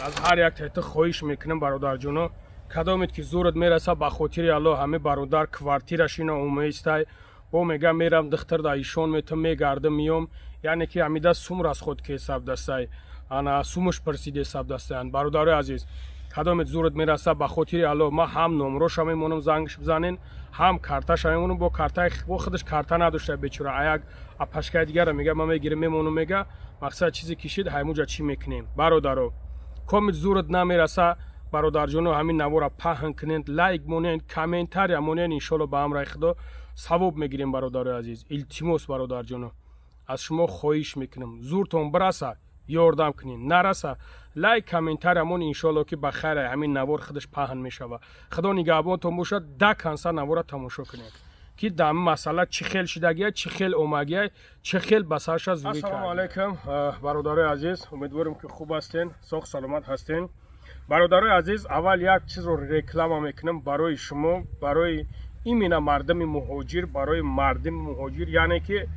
از هر یک تحت خواهش میکنم برادر جونو کدامید که زورت میرسه به خاطر الله همه برادر کوارتیرش اینا اومیسته با میگم میرم دختر دا ایشون میتم میگردم میام یعنی که همیده سومر از خود که حساب دسته انا سومش پرسیده حساب دسته برادر عزیز کدامید زورت میرسه به خاطر الله ما هم نمروش میمونم زنگش بزنین هم کارتاش میمونم با کارتا با خودش کارتا نداشته بیچاره یک اپشکای دیگه میگه ما میگیرم میمونم میگه مقصد چیزی کشید همونجا چی میکنیم برادرو کامید زورت نمیرسه برادر جونو همین نوارا پهن کنین لایک مونین کامنتاری مونین انشالله با امر خدا ثواب میگیریم برادر عزیز التماس برادر جونو از شما خواهش میکنم زورتون برسه یاردم کنین نرسه لایک کامنتارمون انشالله که بخیر همین نوار خودش پهن میشوه خدا نگهبانتون باشه ده کنسر نوار تماشا کنید که دم مسئله چه خیل شدگیه چه خیل اومگیه چه خیل بسرش از زوری کرد. السلام علیکم برادر عزیز امیدوارم که خوب هستین سوخ سلامت هستین برادر عزیز اول یک چیز رو رکلام میکنم برای شما برای این مردم مهاجر برای مردم مهاجر یعنی که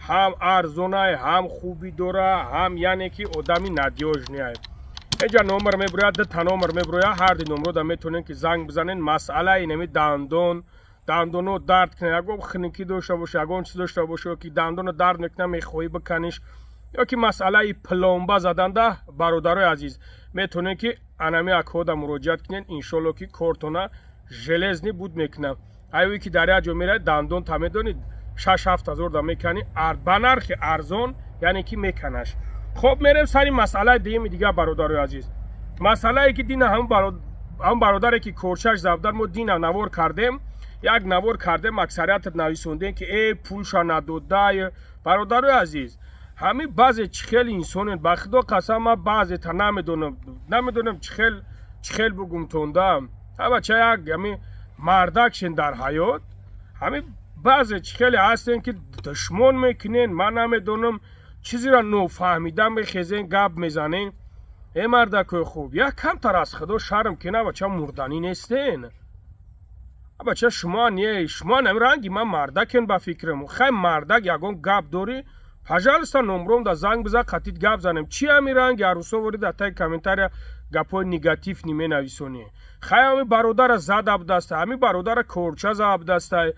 هم ارزونه هم خوبی داره هم یعنی که آدمی ندیاج نیه اینجا نمبر میبروید ده تا نمبر میبروید هر دی نمبر دا میتونین که زنگ بزنین مسئله اینمی دندونو درد کنه اگه خنکی داشته باشه اگه چیز داشته باشه که دندونو درد میکنه میخوایی بکنیش یا که مسئله پلمبه زدن ده برادرای عزیز میتونین که انمی اکودا مراجعت کنین انشالله که کارتونه ژلزنی بود میکنه ایوی که در جا میره دندون تا میدونید 6-7 هزار دا میکنی بنرخ ارزون یعنی که میکنش خب میرم سری مسئله دیگه برادرای عزیز مسئله ای که دین هم برادری که کورچش زبدر ما دین نوار کردیم یک نوار کردیم اکثریت نویسوندین که ای پولشا نداده برادرای عزیز همین بعضی چخیل انسانین بخدا قسم بعضی تا نمیدونم چخیل بگم توندم بچه یک همین مردکشین در حیات همین بعضی چخیلی هستین که دشمن میکنین من نمیدونم چیزی را نو فهمیدم بخیزین گب میزنین ای مردکوی خوب یک کم تر از خدا شرم کنه بچه مردنی نیستین بچه شما نیه شما نمیرنگی من مردکین با فکرم خیلی مردک یکون گب داری پجالستا نمروم دا زنگ بزن قطید گب زنم چی همیرنگی عروسا ورید اتای کامنتاری گپای نگاتیف نیمه نویسونی خیلی همی برادر زد ابدسته همی برادر کورچه زد ابدسته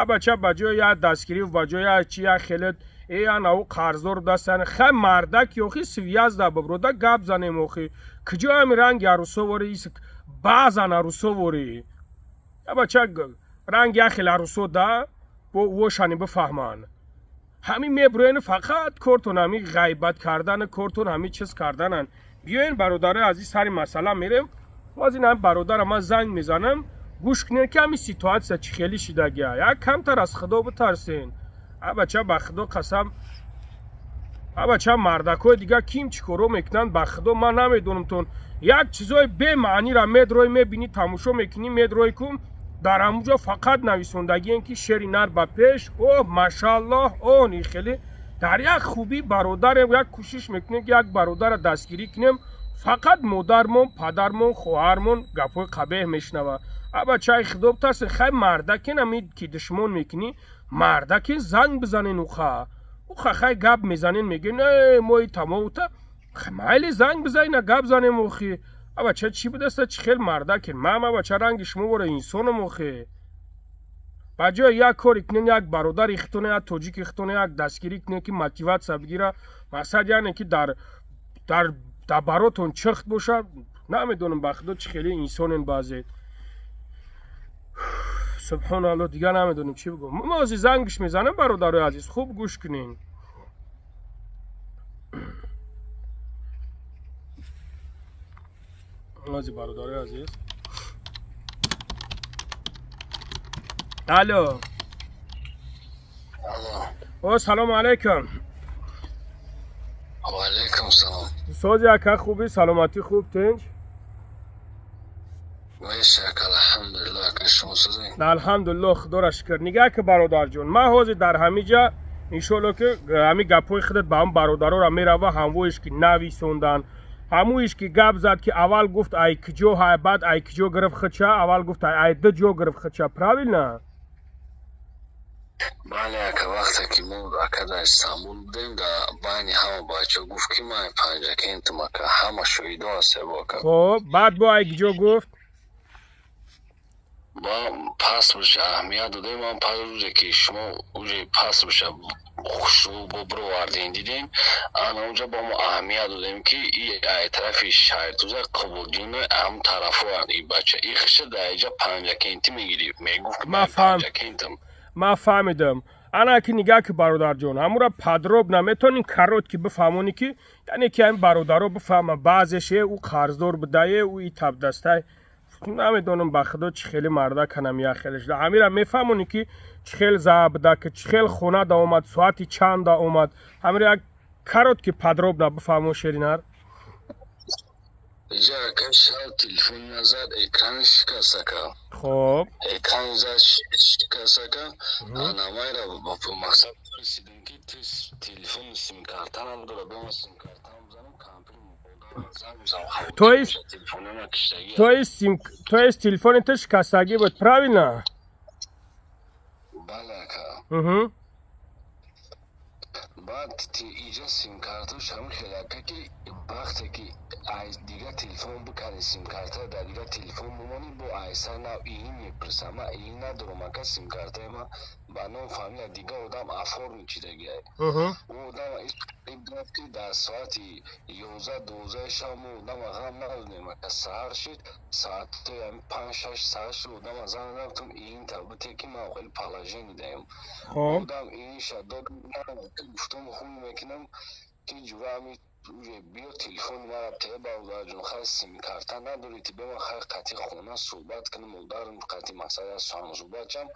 بچه بجای یا دستگیری و بجای یا چی یا خیلت ایان او قرضدار دستن خیلی مردک یوخی سویاز دا ببروده گب زنه موخی کجا همی رنگ عروسا وری بعضن عروسا وری بچه رنگ یا خیل عروسا دا و شانی بفهمان همین میبروین فقط کارتون همی غیبت کردن کارتون همی چیز کردنن بیاین برادر عزیز سری مسئله میرم از این هم برادر من زنگ میزنم گوش کنین که همین سیتواتسیا چی خیلی شدگیه یک کمتر از خدا بترسین بچه به خدا قسم بچه مردکای دیگه کیم چیکارو میکنن به خدا من نمیدونم تون یک چیزای به معنی را میدروی میبینی تماشا میکنی میدروی کم در همونجا فقط نویسندگی این که شعری نر به پیش اوه ماشاءالله اون خیلی در یک خوبی برادر یک کوشش میکنیم که یک برادر دستگیری کنیم فقط مادرمون پدرمون خواهرمون گپای قبیح میشنوه بچه خدا بترسین خیلی مردکین همین که دشمن میکنی مردکین زنگ بزنین اوخه خیلی گپ میزنین میگین ای مای تموته خیلی زنگ بزنین گپ زنین موخی بچه چی بود است چی خیلی مردکین من بچه رنگ شما باره انسان موخی بجای یک کاری کنین یک برادر اختونه یک توجیک اختونه یک دستگیری کنین که موتیواسیا بگیره مقصد یعنی که در براتون چخت باشه نمیدونم بخدا چی خیلی انسانین بازید سبحان الله دیگه نمیدونم چی بگم ما از زنگش میزنم برادر عزیز خوب گوش کنین از برادر عزیز الو او سلام علیکم و علیکم سلام سوزی اکا خوبی سلامتی خوب تنج ویشک الحمدلله که شما سوزی الحمدلله خدا را شکر نگاه که برادر جون ما حاضر در همیجا انشالله که همی گپای خودت با هم برادرها را میروه همویش که نویسوندن همویش که گپ زد که اول گفت ای کجا های بعد ای کجا گرفت خچه اول گفت ای دو جو گرفت خچه پراویل نه بله اکا وقتی که ما اکا در استانبول بودیم در بین همه بچه گفت که من پنجه که انتم اکا همه شویده هسته با اکا خب بعد با ایگجا گفت با پس بشه اهمیت داده من پر روزه که شما اوجه پس بشه خوشو با برو واردین دیدین انا اونجا با ما اهمیت دادیم که ای طرفی شهر توزه قبول دینه هم طرفو این بچه ای خشه در اینجا پنجه که انتی میگیری میگفت که من پنجه که انتم ما فهمیدم انا که نگاه که برادر جون همورا پدروب نمیتونین کارت که بفهمونی که یعنی که این برادرو بفهمه بعضشه او قرضدار بدایه او ای تب دسته نمیدونم بخدا چه خیلی مرده کنم یا خیلیش ده همیرا میفهمونی که چه خیلی زبده که چه خیلی خونه دا اومد ساعتی چند دا اومد همیرا یک کارت که پدروب نبفهمون شیرینار اینجا که شاید تلفن نزد اکرانش شکسته که خب اکران زد شکسته که نمای را با مقصد رسیدیم که تلفن سیم کارتان هم داره به ما سیم کارتان هم بزنم کامپیل то есть телефон ты шкасаги будет правильно балака بعد اینجا سیم کارتش هم خلاکه که وقتی که از دیگه تلفن بکنی سیم کارت در دیگه تلفن بمانی با ایسا نو این میپرسم این ندارم که سیم کارت ما با نام فامیل دیگه آدم افور میچیده گیه او آدم این دفت که در ساعتی 11-12 شام آدم غم نداریم که سهر شد ساعت 5-6 ساعت شد آدم از آن رفتم این تبته که ما خیلی پلاژین دیم آدم این شداد گفتم خوب میکنم که جوامی بیا تلفن مرا ته با جون خاص سیم کارت نداری تی به من خیر قطعی خونه صحبت کنم مدارم قطعی مسئله از سوام صحبت چم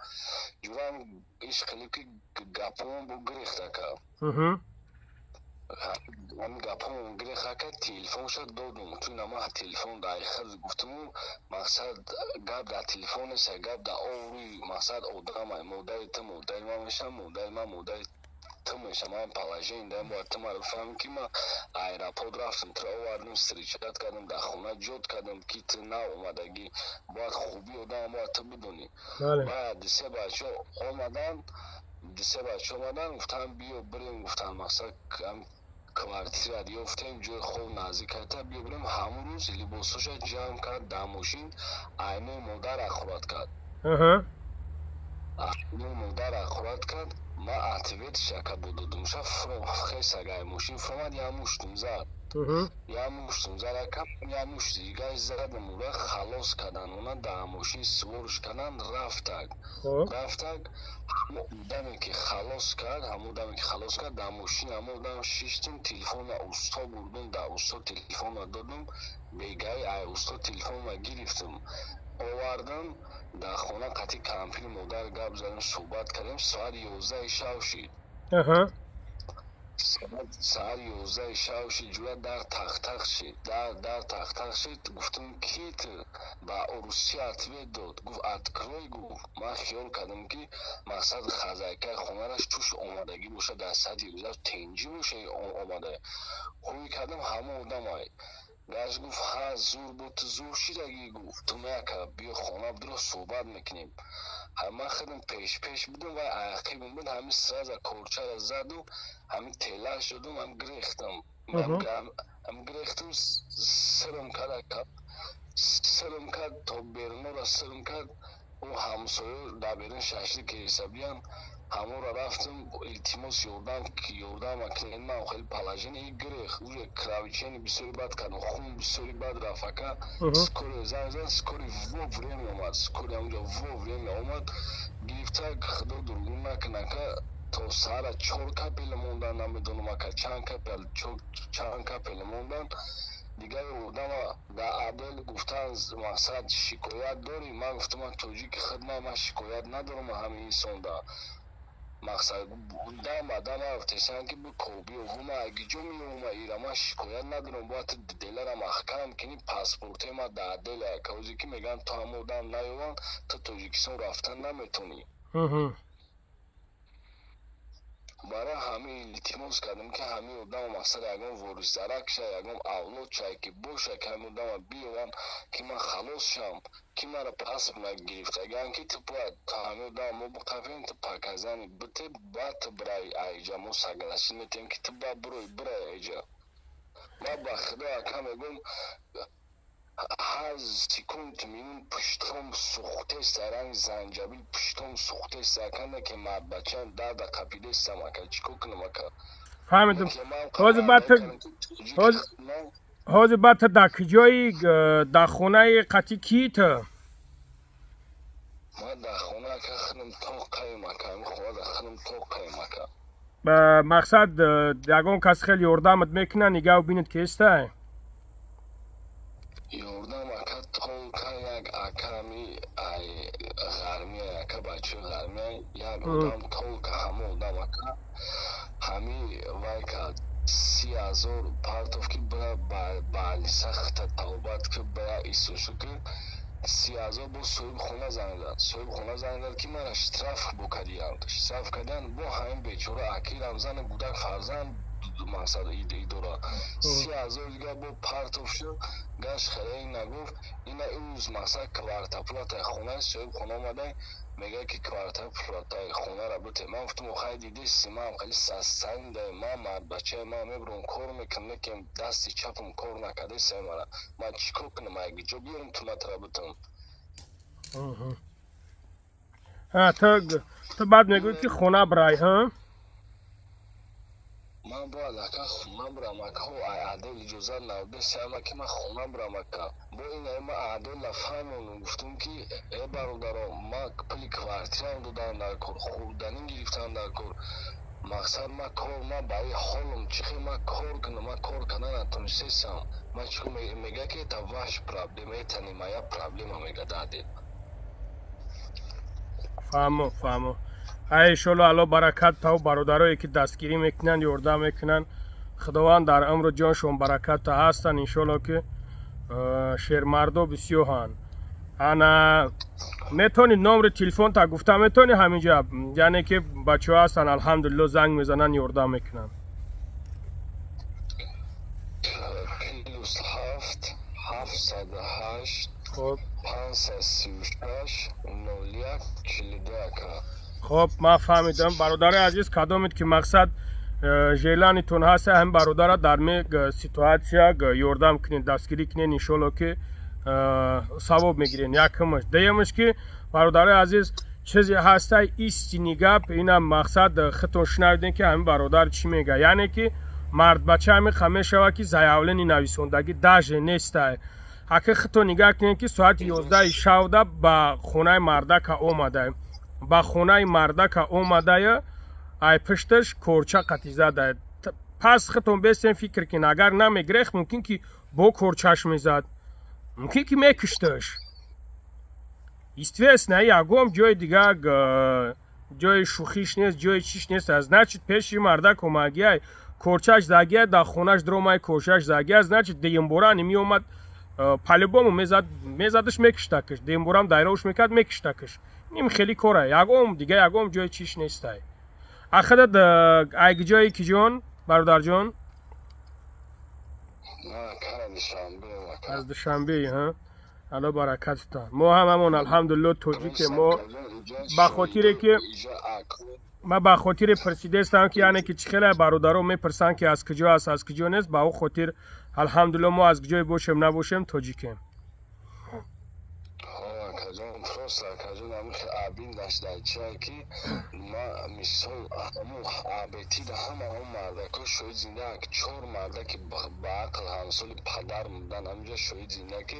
جوام ایش خیلی که گپون بو گریخته که من گپون گریخته که تلفن شد دادم چون اما تلفن دایخه گفتم مقصد گپ در تلفن سه گپ در اوری مقصد آدم مدل تا مدل ما میشم مدل تمش من پالاژین دم با تم فهم که ما ایرپورت رفتم تر آوردم استریچت کردم در خونه جود کردم کیت نه اومدگی باید خوبی آدم باید تو بدونی بعد سه بچه اومدن گفتم بیا بریم گفتم مثلا کوارتیر رادیو گفتم جای خوب نازی کرده بیا بریم همون روز لباسوش جمع کرد در ماشین اینه مادر اخورات کرد مادر اخورات کرد ما اعتبیت شکر بودم شد خیلی سگای موشین فرماد یا موشتم زد اکم یا موشتی دیگه زد موره خلاص کردن اونا در موشین سورش کردن رفتگ همون دمی که خلاص کرد در موشین همون دم شیشتیم تلفن اوستا بردم در اوستا تلفن دادم بگه ای اوستا تلفن گرفتم آوردم در خونه قطعی کمپیل مادر گپ زدیم صحبت کردیم ساعت 11 شب شد ساعت 11 شب شد جویا در تختق شد گفتم کیت با عروسی عطوه داد گفت اتکروی گفت من خیال کردم که مقصد خزایکه خونه راش توش آمادگی باشه در ساعت 11 تنجی باشه آماده خوبی کردم همه آدم های گاش گفت ها زور بود زور شیرگی گفت تو میاکا بیا خونه بدرو صحبت میکنیم همه خودم پیش بودم و عقیبم بود همین سراز کورچه را زد و همین تیله شدم هم گریختم سرم کرد تا بیرنو را سرم کرد و همسایه در بیرن ششتی که حسابیان همه را رفتم التماس یوردم اکنه من خیلی پلاژین ای گریخ روی کراویچین بسیاری بد کردم خون بسیاری بد رفکه سکوری زن سکوری ووریم اومد سکوری همونجا ووریم اومد گرفته خدا درگون نکنه که تا سر 4 کپیل موندن نمیدونم که چند کپیل موندن دیگه آدم در عدل گفتن مقصد شکایت داری من گفتم من توجیه که خدمه من شکایت ندارم همه انسان دا مقصد بودم آدم افتشن که به کوبی و همه اگه جو می اومه ایره من شکایت ندارم باید دلر محکم کنی پاسپورت ما در عدل که که میگن تو هم آدم نیوان تو توجیکستان رفتن نمیتونی برای همه التماس کردم که همه آدم مثلا یگان وارث‌دارک شه یگان اولاد شه که باشه که همه آدم بیان که من خلاص شم که مرا پس نگرفت اگر که تو باید تا همه آدم ما بقفیم تو پاکزنی بته باید تو برای ایجا ما سگلشی میتیم که تو باید برای ایجا ما با خدا کم اگم هر سکوند میون پشتم سوخته سرنگ زنجبیل پشتم سوخته سکنه که مرد بچه درد قبیله سمکه چیکو کنم اکا فهمیدم حاضر بعد در کجایی در خونه قطی کی تو؟ ما در خونه که خنم توقعی مکه خونه در خنم توقعی مکه مقصد یگان کس خیلی یردمت میکنه نگاه و بینید که استه یردم اکا توقع یک اکامی غرمی اکا بچه غرمی یک آدم توقع همه آدم اکا همی وای که 30,000 پارتوف که برای سخت توبت که برای ایسوشو که 30,000 با صاحب خونه زنگ که من اشتراف بکردیم اشتراف کردن با همین بیچاره اکیر همزن بودن فرزن مقصد ایدورا 30,000 دیگه با پارتوف شد گشت خیلی نگفت این روز مقصد کوارتاپلات خونه صاحب خونه آمده میگه که کوارتاپلات خونه را بوده من گفتم خیلی دیده سیما هم خیلی سستنده ما مرد بچه ما میبرون کار میکنه که دستی چپم کار نکده سیمارا من چیکار کنم اگه جو بیارم تو مطرح بتم تو بعد میگوی که خونه برای ها من باید اکا خونه برم اکا و عدل اجازه نوده سیما که من خونه برم اکا با این ما عدل لفهمون گفتم که ای برادرم ما پلی کوارتیرم دادن در کار خوردنی گرفتن در کار مقصد ما کار ما برای حالم چخی ما کار کنه نتونستم ما چکو میگه که تا واش پرابلم ایتانی ما یا پرابلم میگه داده فهمو ایشالله الله برکت تا برادرایی که دستگیری میکنن یردم میکنن خداوند در امر جانشون برکت تا هستن انشالله که شیرمردو بسیار انا میتونی نمره تلفن تا گفتم میتونی همینجا یعنی که بچه ها هستن الحمدلله زنگ میزنن یردم میکنن +7 708 536 01 42 خب ما فهمیدم برادر عزیز کدامید که مقصد جیلانیتون هست هم برادر در می سیتواسیا یردم کنین دستگیری کنین انشالله که ثواب میگیرین یکمش دیمش که برادر عزیز چیزی هسته ایستی نگاه اینم مقصد خطون شنویدین که همین برادر چی میگه یعنی که مرد بچه همین خمه شوه که زیاولنی نویسوندگی داجه نیسته حقیقت خطون نگاه کنین که ساعت 11 شب با خونه مردک اومده با خونه مردک اومده ای پشتش کورچه قطی زده پس خطون بیستین فکر کن اگر نمیگریخ ممکن که با کورچهش میزد ممکن که میکشتش استرس نه یگم جای دیگه جای شوخیش نیست جای چیش نیست از نچید پیشی مردک اومگی کورچهش زگیه در خونش درومای کورچهش زگیه از نچید دیم بورانی می اومد پلیبامو میزدش میکشتکش دیم بورام دایروش میکرد میکشتکش نیم خیلی کوره یگم دیگه یگم جای چیش نیست آخرت ایگ جایی کی جون برادر جون از دوشنبه ها الله برکتتان ما هممون الحمدلله توجی که ما با خاطر پرسیده استم که یعنی که چخیله برادرو میپرسن که از کجا است از کجا نیست با او خاطر الحمدلله ما از کجای باشیم نباشیم توجیکیم فرصت کجا نمیشه آبین داشته چه که ما مثال همون آبیتی ده همه اون مرده شوید زنده که چهار مرده که با عقل همسال پدر موندن همینجا شوید زنده که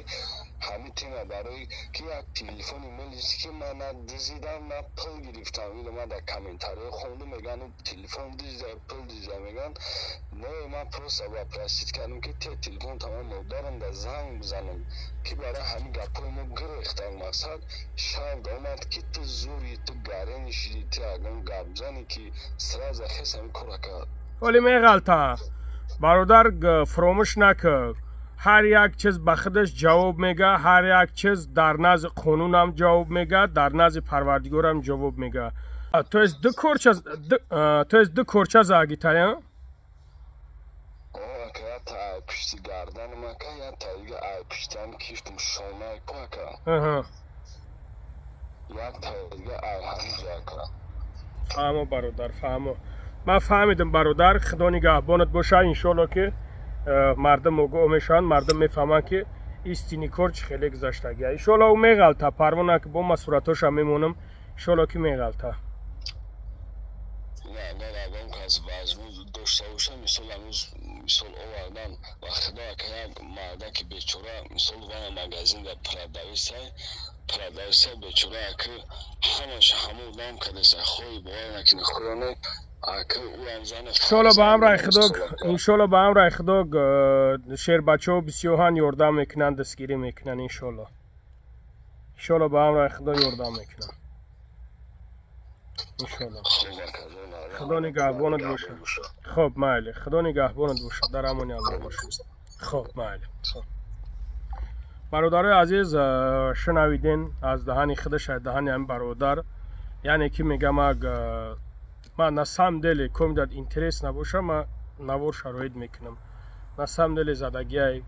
همین تیمه برای که یک تلفن ایمیلیستی که من ندیدم من پل گرفتم ولی من در کامنتاری خوندم میگن تلفن دیزه پل دیزه میگن نه من پروسه با پرسید کردم که تلفن تمام مدارم در زنگ بزنم که برای همین گپای ما گرفتن مقصد شاید آمد که تو زوری تو گاره نشیدی تو اگم گپ زنی که سراز خیس همین کارا کرد ولی می غلطه برادر فراموش نکرد هر یک چیز به خودش جواب میگه، هر یک چیز در نزد قانون هم جواب میگه، در نزد پروردگار هم جواب میگه. تو از دو کورچه زاگیتایا؟ که تا پشتی گردن ما که یا تا دیگه پشتم کشتم شونای پاکا یا تا دیگه همینجا که فهمو برادر، فهمو. من فهمیدم برادر. خدا نگهبانت باشه. انشالله که مردم آگاه میشن، مردم میفهمن که ایستینی کورچ خیلی گذشتگی. انشالله او میغلطه. پروانه که با من صورتاش هم میمونم، انشالله که میغلطه. نه اگه که از وزنو داشته باشه، مثال امروز مثال آوردن و خدا که یک مرده که بیچاره مثال وان مگزین در پردویسه بیچاره که همش همون دام کدیسه خوی باید نکنه خورانه انشالله به امر خدا شیر بچه ها بسیار یاردم میکنن، دستگیری میکنن. انشالله به امر خدا یاردم میکنن. انشالله خدا نگهبانت باشه. خب مالی، خدا نگهبانت باشه، در امان الله باشه. خب مالی. برادرای عزیز، شنویدین از دهن خودش، دهن هم برادر، یعنی که میگم من نسام دلی کم داد اینترس نباشه، من نوار شرایط میکنم. نسام دلی زدگی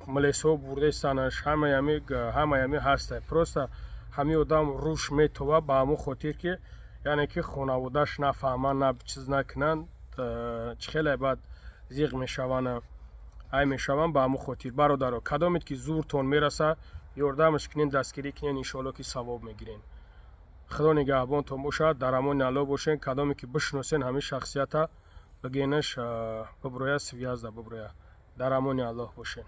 ملیسو برده استانش همه یمی هسته. پروسته همی آدم روش میتوه به همون خاطر که یعنی که خانوادهش نفهمن، نه چیز نکنن، خیلی بعد زیغ میشوانه، ای میشوان به همون خاطر. برادرها کدامید که زورتون میرسه یاردمش کنین، دستگیری کنین، انشالله که ثواب میگیرین. خدا نگهبانتون باشه، در امان الله باشین. کدامی که بشناسین همین شخصیت بگینش ببرویه سویازده ببرویه. در امان الله باشین.